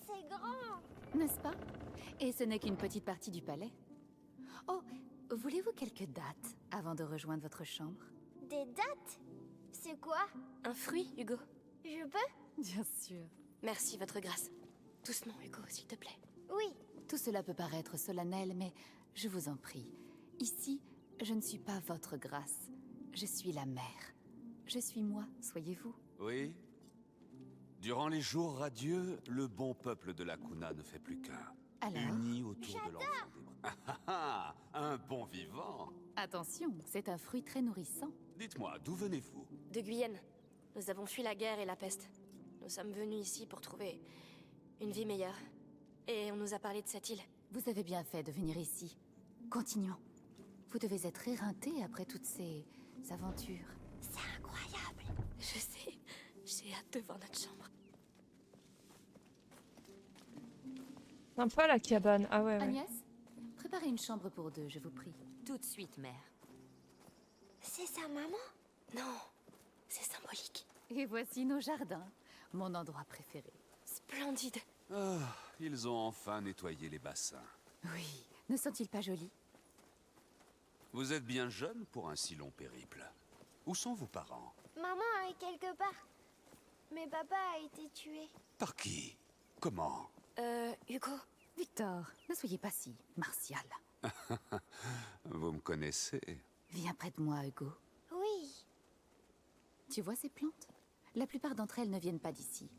c'est grand. N'est-ce pas? Et ce n'est qu'une petite partie du palais. Oh, voulez-vous quelques dates avant de rejoindre votre chambre? Des dates? C'est quoi? Un fruit, Hugo. Je peux? Bien sûr. Merci, votre grâce. Doucement, Hugo, s'il te plaît. Oui. Tout cela peut paraître solennel, mais je vous en prie. Ici, je ne suis pas votre grâce. Je suis la mère. Je suis moi, soyez-vous. Oui. Durant les jours radieux, le bon peuple de la Kuna ne fait plus qu'un. Alors? Uni autour de l'enfant des bras. Ah, ah, un bon vivant. Attention, c'est un fruit très nourrissant. Dites-moi, d'où venez-vous? De Guyenne. Nous avons fui la guerre et la peste. Nous sommes venus ici pour trouver une vie meilleure. Et on nous a parlé de cette île. Vous avez bien fait de venir ici. Continuons. Vous devez être éreinté après toutes ces aventures. C'est incroyable. Je sais. J'ai hâte de voir notre chambre. Sympa la cabane. Ah ouais, ouais. Agnès, préparez une chambre pour deux, je vous prie. Tout de suite, mère. C'est sa maman? Non, c'est symbolique. Et voici nos jardins, mon endroit préféré. Splendide. Ah, ils ont enfin nettoyé les bassins. Oui, ne sont-ils pas jolis? Vous êtes bien jeune pour un si long périple. Où sont vos parents? Maman est quelque part. Mais papa a été tué. Par qui? Comment? Hugo? Victor, ne soyez pas si martial. Vous me connaissez? Viens près de moi, Hugo. Oui. Tu vois ces plantes? La plupart d'entre elles ne viennent pas d'ici.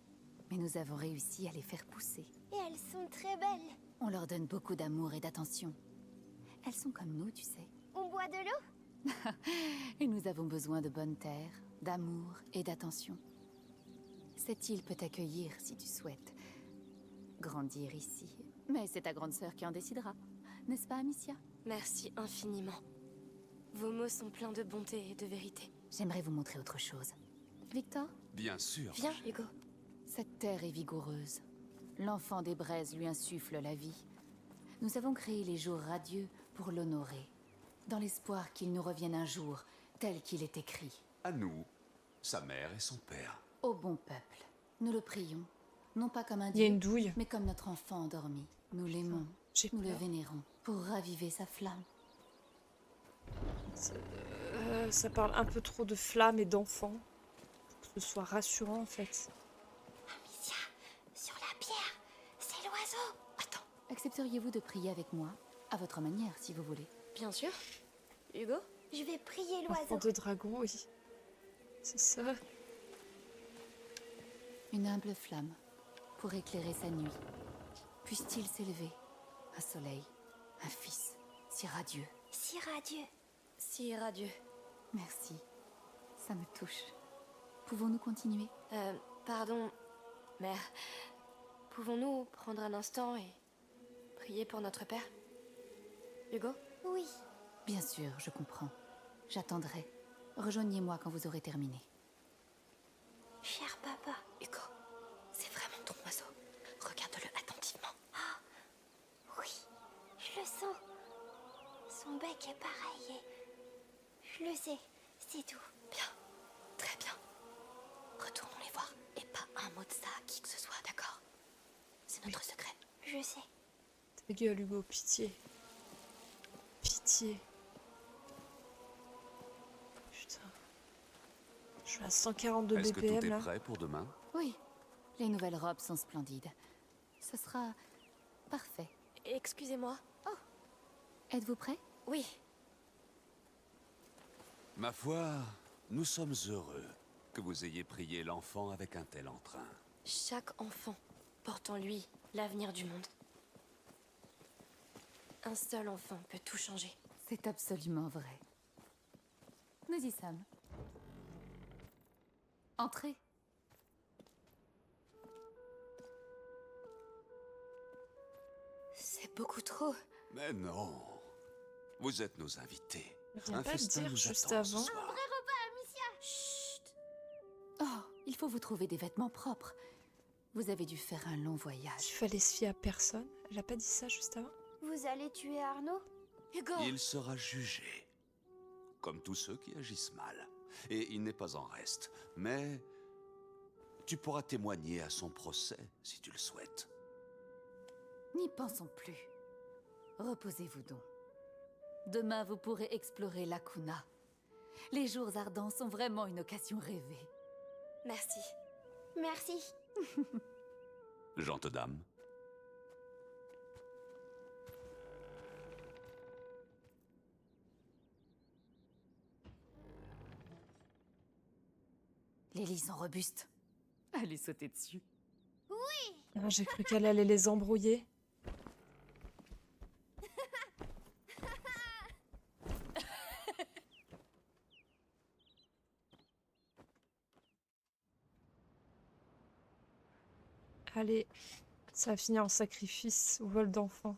Mais nous avons réussi à les faire pousser. Et elles sont très belles. On leur donne beaucoup d'amour et d'attention. Elles sont comme nous, tu sais. On boit de l'eau? Et nous avons besoin de bonnes terres, d'amour et d'attention. Cette île peut t'accueillir si tu souhaites grandir ici. Mais c'est ta grande sœur qui en décidera. N'est-ce pas, Amicia? Merci infiniment. Vos mots sont pleins de bonté et de vérité. J'aimerais vous montrer autre chose. Victor? Bien sûr. Viens, Hugo. Cette terre est vigoureuse. L'enfant des braises lui insuffle la vie. Nous avons créé les jours radieux pour l'honorer, dans l'espoir qu'il nous revienne un jour, tel qu'il est écrit. À nous, sa mère et son père. Au bon peuple, nous le prions, non pas comme un Il y a dieu, une douille. mais comme notre enfant endormi. Nous l'aimons, nous le vénérons, pour raviver sa flamme. Ça parle un peu trop de flammes et d'enfants. Pour que ce soit rassurant en fait. Amicia, sur la pierre, c'est l'oiseau. Attends, accepteriez-vous de prier avec moi, à votre manière, si vous voulez? Bien sûr. Hugo? Je vais prier Enfant l'oiseau. de dragon, oui. C'est ça. Une humble flamme, pour éclairer sa nuit. Puisse-t-il s'élever, un soleil, un fils, si radieux. Si radieux. Si radieux. Merci, ça me touche. Pouvons-nous continuer? Pardon, mère. Pouvons-nous prendre un instant et prier pour notre père? Hugo? Oui. Bien sûr, je comprends. J'attendrai. Rejoignez-moi quand vous aurez terminé. Cher papa. Hugo, c'est vraiment ton oiseau. Regarde-le attentivement. Ah, oui, je le sens. Son bec est pareil et... Je le sais, c'est tout. Bien, très bien. Retournons les voir et pas un mot de ça à qui que ce soit, d'accord? C'est notre secret. Je sais. Ta gueule, Hugo, pitié. Pitié. Putain. Je suis à 142 Est-ce que BPM tout est là. prêt pour demain? Oui, les nouvelles robes sont splendides. Ce sera parfait. Excusez-moi. Êtes-vous prêt? Oui. Ma foi, nous sommes heureux que vous ayez prié l'enfant avec un tel entrain. Chaque enfant porte en lui l'avenir du monde. Un seul enfant peut tout changer. C'est absolument vrai. Nous y sommes. Entrez. C'est beaucoup trop. Mais non. Vous êtes nos invités. Viens Un pas le festin dire nous juste attend ce avant. soir. Chut. Oh, il faut vous trouver des vêtements propres. Vous avez dû faire un long voyage. Il fallait se fier à personne. Elle a pas dit ça juste avant? Vous allez tuer Arnaud? Hugo! Il sera jugé. Comme tous ceux qui agissent mal. Et il n'est pas en reste. Mais tu pourras témoigner à son procès si tu le souhaites. N'y pensons plus. Reposez-vous donc. Demain, vous pourrez explorer Lacuna. Les jours ardents sont vraiment une occasion rêvée. Merci. Merci. Gente dame. Les lits sont robustes. Allez sauter dessus. Ah, j'ai cru qu'elle allait les embrouiller. Allez, ça va finir en sacrifice ou vol d'enfant.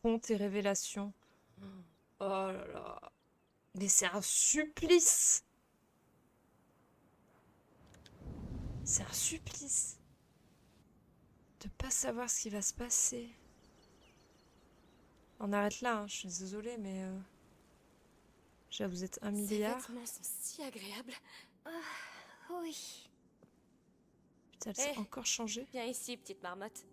Contes et révélations. Oh là là. Mais c'est un supplice! C'est un supplice. De pas savoir ce qui va se passer. On arrête là, hein, je suis désolée, mais... Déjà, vous êtes 1 milliard. Ces vêtements sont si agréables. Oui. Putain, elle s'est Eh. encore changée. Viens ici, petite marmotte.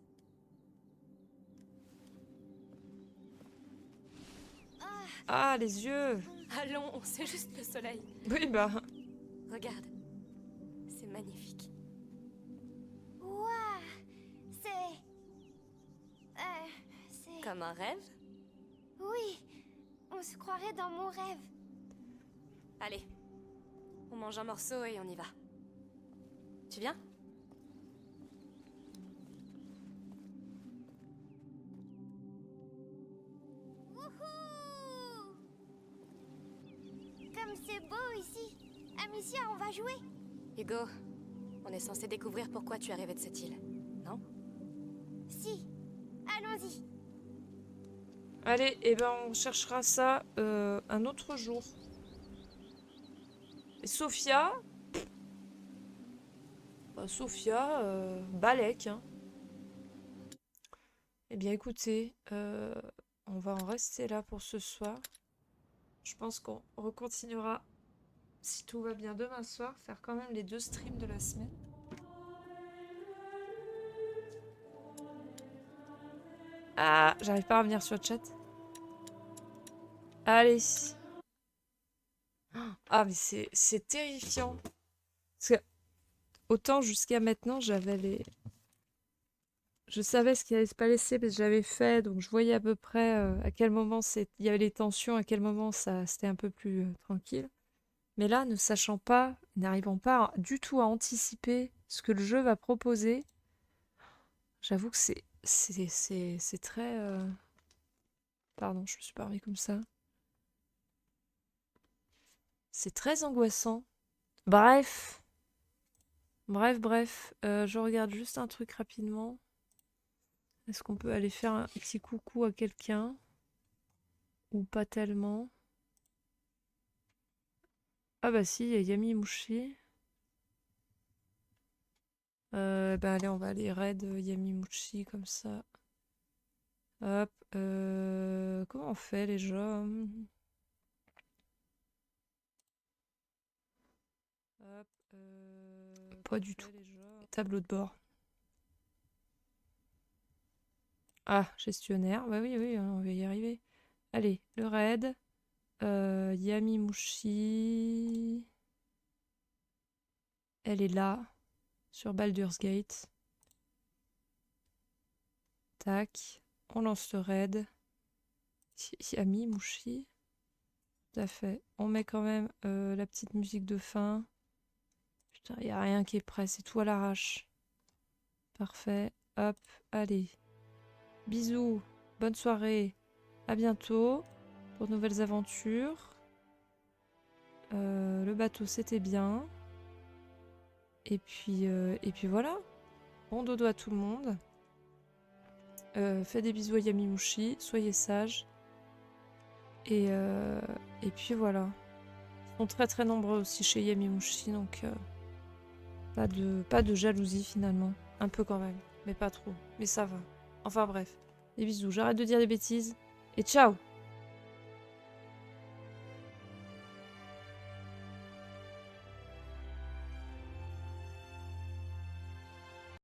Ah, les yeux! Allons, c'est juste le soleil. Oui, bah... Regarde. C'est magnifique. Ouah, c'est... c'est... Comme un rêve? Oui, on se croirait dans mon rêve. Allez. On mange un morceau et on y va. Tu viens? comme c'est beau ici. Amicia, on va jouer. Hugo, on est censé découvrir pourquoi tu es arrivé de cette île, non? Si. Allons-y. Allez, et ben on cherchera ça un autre jour. Et Sophia... Bah, Sophia, Balek, hein. Eh bien écoutez, on va en rester là pour ce soir. Je pense qu'on recontinuera, si tout va bien, demain soir, faire quand même les 2 streams de la semaine. Ah, j'arrive pas à revenir sur le chat. Allez. Ah, mais c'est terrifiant. Parce que, autant jusqu'à maintenant, j'avais les... Je savais ce qui allait se passer parce que j'avais fait, donc je voyais à peu près à quel moment il y avait les tensions, à quel moment c'était un peu plus tranquille. Mais là, ne sachant pas, n'arrivant pas du tout à anticiper ce que le jeu va proposer, j'avoue que c'est très... Pardon, je me suis pas remis comme ça. C'est très angoissant. Bref. Bref. Je regarde juste un truc rapidement. Est-ce qu'on peut aller faire un petit coucou à quelqu'un? Ou pas tellement? Ah bah si, il y a Yami Mouchi. Ben allez, on va aller raid Yami Mouchi comme ça. Hop. Comment on fait les gens? Hop. Pas du tout. Tableau de bord. Ah, gestionnaire. Bah oui, on va y arriver. Allez, le raid. Yami Mouchi. Elle est là. Sur Baldur's Gate. Tac. On lance le raid. Yami Mouchi. Tout à fait. On met quand même la petite musique de fin. Putain, il n'y a rien qui est prêt. C'est tout à l'arrache. Parfait. Hop. Allez. Bisous. Bonne soirée. À bientôt. Pour de nouvelles aventures. Le bateau, c'était bien. Et puis voilà. Bon dodo à tout le monde. Faites des bisous à Yami Mouchi. Soyez sages. Et puis voilà. Ils sont très très nombreux aussi chez Yami Mouchi. Donc pas de jalousie finalement. Un peu quand même. Mais pas trop. Mais ça va. Enfin bref. Des bisous. J'arrête de dire des bêtises. Et ciao!